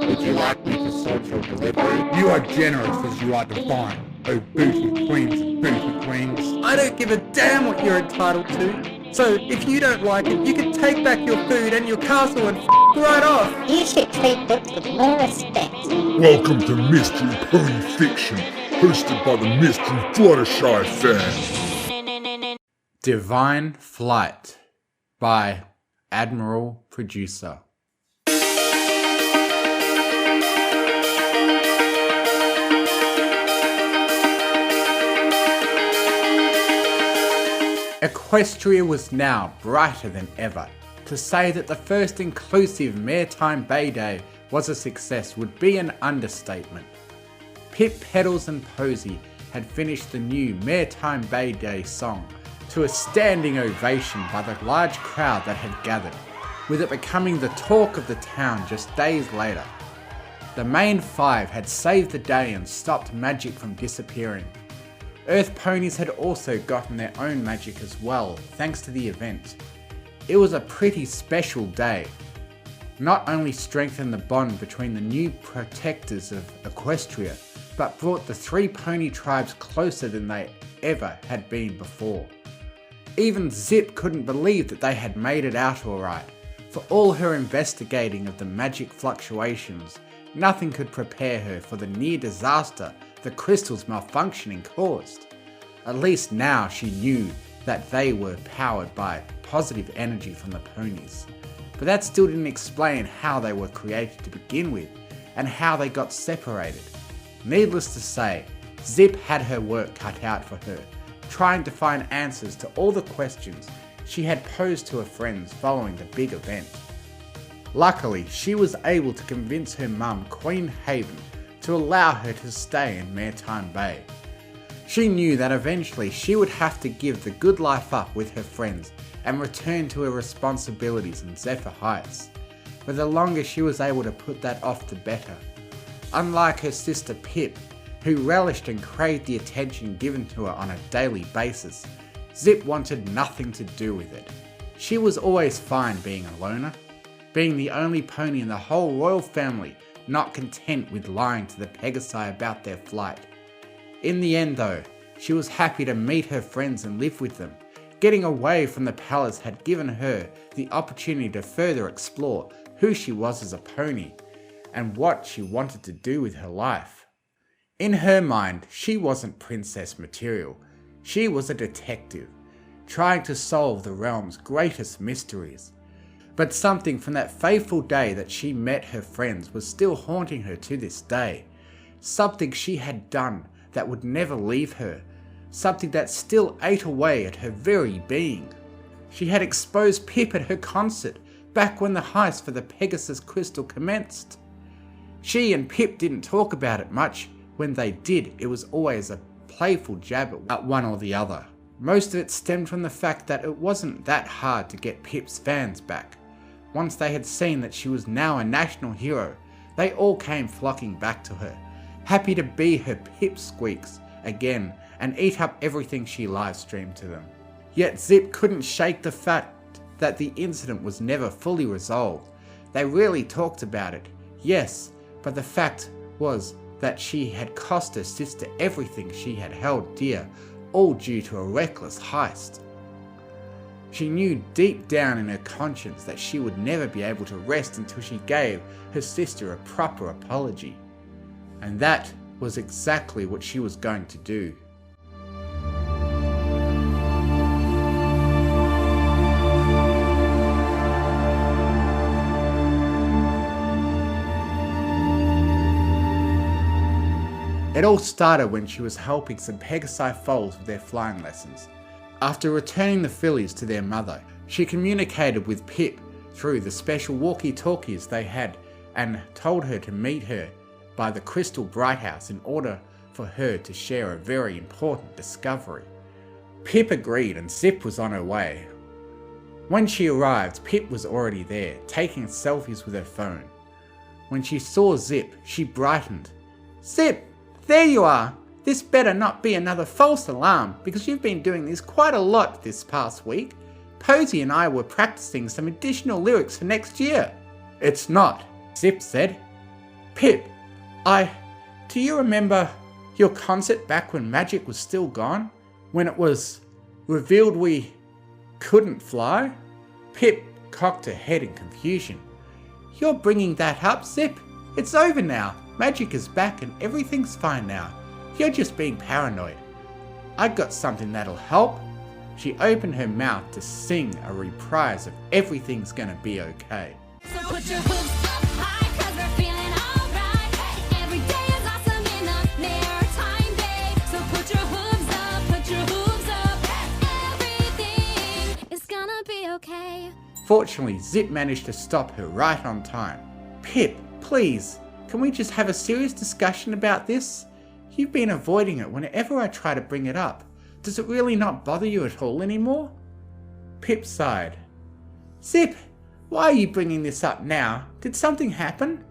Would you like me to sort your delivery? You are generous as you are divine, oh booty queens and booty queens. I don't give a damn what you're entitled to. So if you don't like it, you can take back your food and your castle and right off. You should treat Pips with more respect. Welcome to Mystery Pony Fiction, hosted by the Mystery Fluttershy fan. Divine Flight by Admiral Producer. Equestria was now brighter than ever. To say that the first inclusive Maritime Bay Day was a success would be an understatement. Pipp Petals and Posy had finished the new Maritime Bay Day song to a standing ovation by the large crowd that had gathered, with it becoming the talk of the town just days later. The main five had saved the day and stopped magic from disappearing. Earth ponies had also gotten their own magic as well, thanks to the event. It was a pretty special day. Not only strengthened the bond between the new protectors of Equestria, but brought the three pony tribes closer than they ever had been before. Even Zipp couldn't believe that they had made it out alright. For all her investigating of the magic fluctuations, nothing could prepare her for the near disaster the crystal's malfunctioning caused. At least now she knew that they were powered by positive energy from the ponies. But that still didn't explain how they were created to begin with, and how they got separated. Needless to say, Zipp had her work cut out for her, trying to find answers to all the questions she had posed to her friends following the big event. Luckily, she was able to convince her mum, Queen Haven, to allow her to stay in Maritime Bay. She knew that eventually she would have to give the good life up with her friends and return to her responsibilities in Zephyr Heights, but the longer she was able to put that off the better. Unlike her sister Pipp, who relished and craved the attention given to her on a daily basis, Zipp wanted nothing to do with it. She was always fine being a loner, being the only pony in the whole royal family not content with lying to the Pegasi about their flight. In the end though, she was happy to meet her friends and live with them. Getting away from the palace had given her the opportunity to further explore who she was as a pony and what she wanted to do with her life. In her mind, she wasn't princess material. She was a detective, trying to solve the realm's greatest mysteries. But something from that fateful day that she met her friends was still haunting her to this day. Something she had done that would never leave her. Something that still ate away at her very being. She had exposed Pipp at her concert, back when the heist for the Pegasus Crystal commenced. She and Pipp didn't talk about it much. When they did, it was always a playful jab at one or the other. Most of it stemmed from the fact that it wasn't that hard to get Pipp's fans back. Once they had seen that she was now a national hero, they all came flocking back to her, happy to be her pipsqueaks again and eat up everything she livestreamed to them. Yet Zipp couldn't shake the fact that the incident was never fully resolved. They rarely talked about it, yes, but the fact was that she had cost her sister everything she had held dear, all due to a reckless heist. She knew deep down in her conscience that she would never be able to rest until she gave her sister a proper apology. And that was exactly what she was going to do. It all started when she was helping some Pegasi foals with their flying lessons. After returning the fillies to their mother, she communicated with Pipp through the special walkie-talkies they had and told her to meet her by the Crystal Bright House in order for her to share a very important discovery. Pipp agreed and Zipp was on her way. When she arrived, Pipp was already there, taking selfies with her phone. When she saw Zipp, she brightened. "Zipp, there you are! This better not be another false alarm, because you've been doing this quite a lot this past week. Posy and I were practicing some additional lyrics for next year." "It's not," Zipp said. Pip, do you remember your concert back when magic was still gone? When it was revealed we couldn't fly? Pip cocked her head in confusion. You're bringing that up, Zipp? It's over now. Magic is back and everything's fine now. You're just being paranoid. I got something that'll help. She opened her mouth to sing a reprise of Everything's Gonna Be Okay. So put your hooves up high, 'cause we're feeling alright. Every day is awesome in a maritime day. So put your hooves up, everything is gonna be okay. Fortunately, Zipp managed to stop her right on time. Pip, please, can we just have a serious discussion about this? You've been avoiding it whenever I try to bring it up. Does it really not bother you at all anymore? Pip sighed. Zipp, why are you bringing this up now? Did something happen?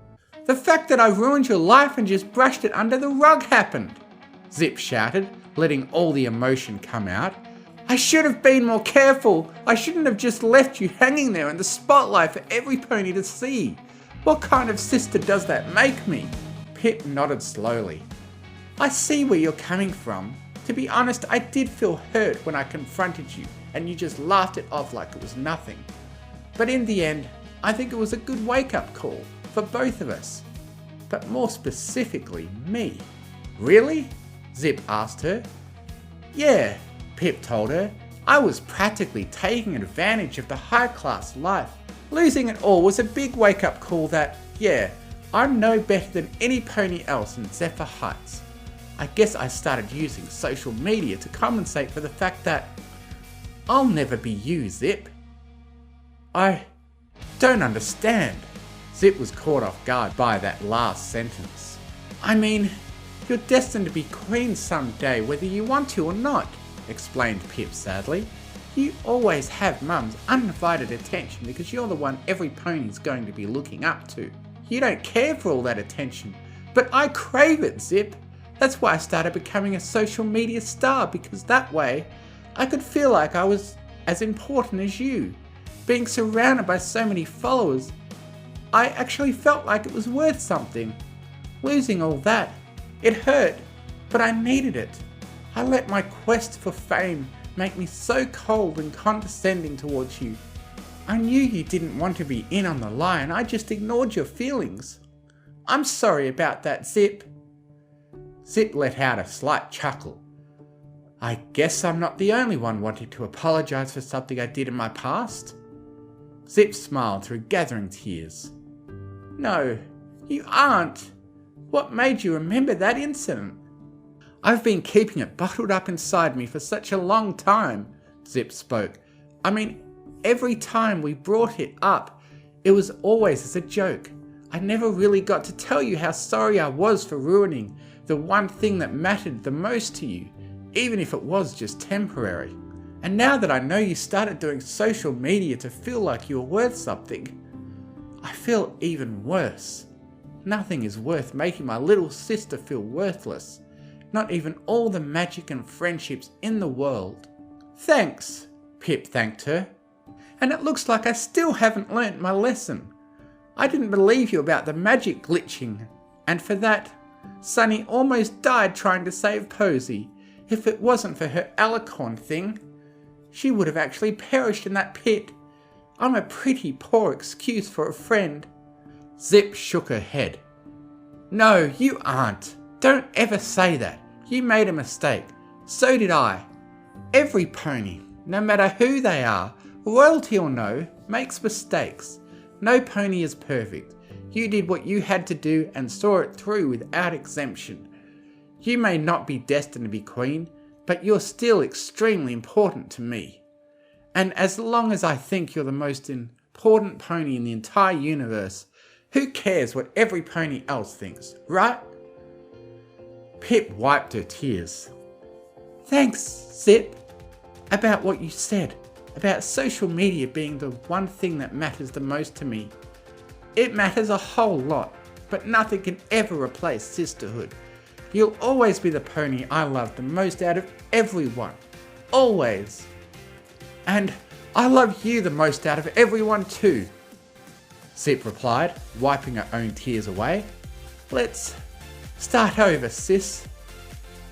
The fact that I ruined your life and just brushed it under the rug happened, Zipp shouted, letting all the emotion come out. I should have been more careful. I shouldn't have just left you hanging there in the spotlight for every pony to see. What kind of sister does that make me? Pip nodded slowly. I see where you're coming from. To be honest, I did feel hurt when I confronted you and you just laughed it off like it was nothing. But in the end, I think it was a good wake-up call for both of us. But more specifically, me. Really? Zipp asked her. Yeah, Pip told her. I was practically taking advantage of the high-class life. Losing it all was a big wake-up call that, yeah, I'm no better than any pony else in Zephyr Heights. I guess I started using social media to compensate for the fact that I'll never be you, Zipp. I don't understand. Zipp was caught off guard by that last sentence. I mean, you're destined to be queen someday whether you want to or not, explained Pip sadly. You always have Mum's undivided attention because you're the one every pony's going to be looking up to. You don't care for all that attention, but I crave it, Zipp. That's why I started becoming a social media star, because that way I could feel like I was as important as you. Being surrounded by so many followers, I actually felt like it was worth something. Losing all that, it hurt, but I needed it. I let my quest for fame make me so cold and condescending towards you. I knew you didn't want to be in on the lie and I just ignored your feelings. I'm sorry about that, Zipp. Zipp let out a slight chuckle. I guess I'm not the only one wanting to apologise for something I did in my past. Zipp smiled through gathering tears. No, you aren't. What made you remember that incident? I've been keeping it bottled up inside me for such a long time, Zipp spoke. I mean, every time we brought it up, it was always as a joke. I never really got to tell you how sorry I was for ruining the one thing that mattered the most to you, even if it was just temporary. And now that I know you started doing social media to feel like you're worth something, I feel even worse. Nothing is worth making my little sister feel worthless. Not even all the magic and friendships in the world. Thanks, Pip thanked her. And it looks like I still haven't learnt my lesson. I didn't believe you about the magic glitching, and for that, Sunny almost died trying to save Posy. If it wasn't for her alicorn thing, she would have actually perished in that pit. I'm a pretty poor excuse for a friend. Zipp shook her head. No, you aren't. Don't ever say that. You made a mistake. So did I. Every pony, no matter who they are, royalty or no, makes mistakes. No pony is perfect. You did what you had to do and saw it through without exemption. You may not be destined to be queen, but you're still extremely important to me. And as long as I think you're the most important pony in the entire universe, who cares what every pony else thinks, right? Pip wiped her tears. Thanks, Zipp, about what you said, about social media being the one thing that matters the most to me. It matters a whole lot, but nothing can ever replace sisterhood. You'll always be the pony I love the most out of everyone. Always. And I love you the most out of everyone too, Zipp replied, wiping her own tears away. Let's start over, sis.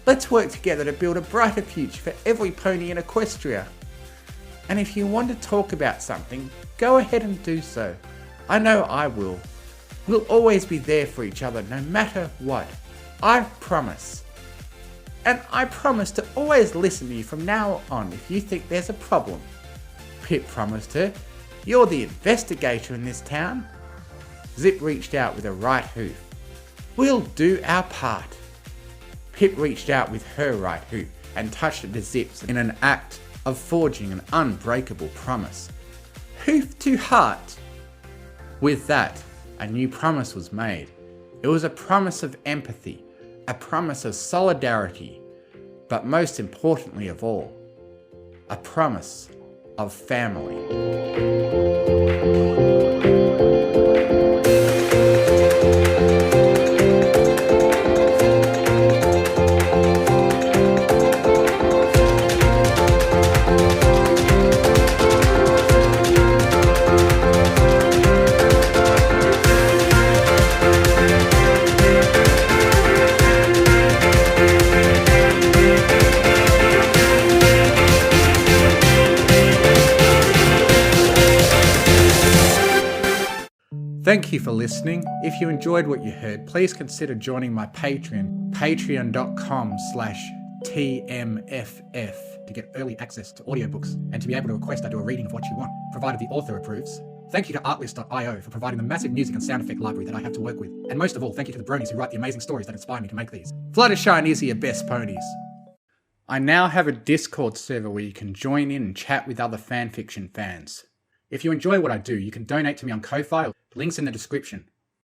Let's work together to build a brighter future for every pony in Equestria. And if you want to talk about something, go ahead and do so. I know I will. We'll always be there for each other no matter what. I promise. And I promise to always listen to you from now on if you think there's a problem. Pipp promised her. You're the investigator in this town. Zipp reached out with a right hoof. We'll do our part. Pipp reached out with her right hoof and touched it to Zipp's in an act of forging an unbreakable promise. Hoof to heart. With that, a new promise was made. It was a promise of empathy, a promise of solidarity, but most importantly of all, a promise of family. Thank you for listening. If you enjoyed what you heard, please consider joining my Patreon, patreon.com/TMFF, to get early access to audiobooks and to be able to request I do a reading of what you want, provided the author approves. Thank you to Artlist.io for providing the massive music and sound effect library that I have to work with. And most of all, thank you to the bronies who write the amazing stories that inspire me to make these. Fluttershy and Izzy are best ponies. I now have a Discord server where you can join in and chat with other fanfiction fans. If you enjoy what I do, you can donate to me on Ko-Fi, links in the description.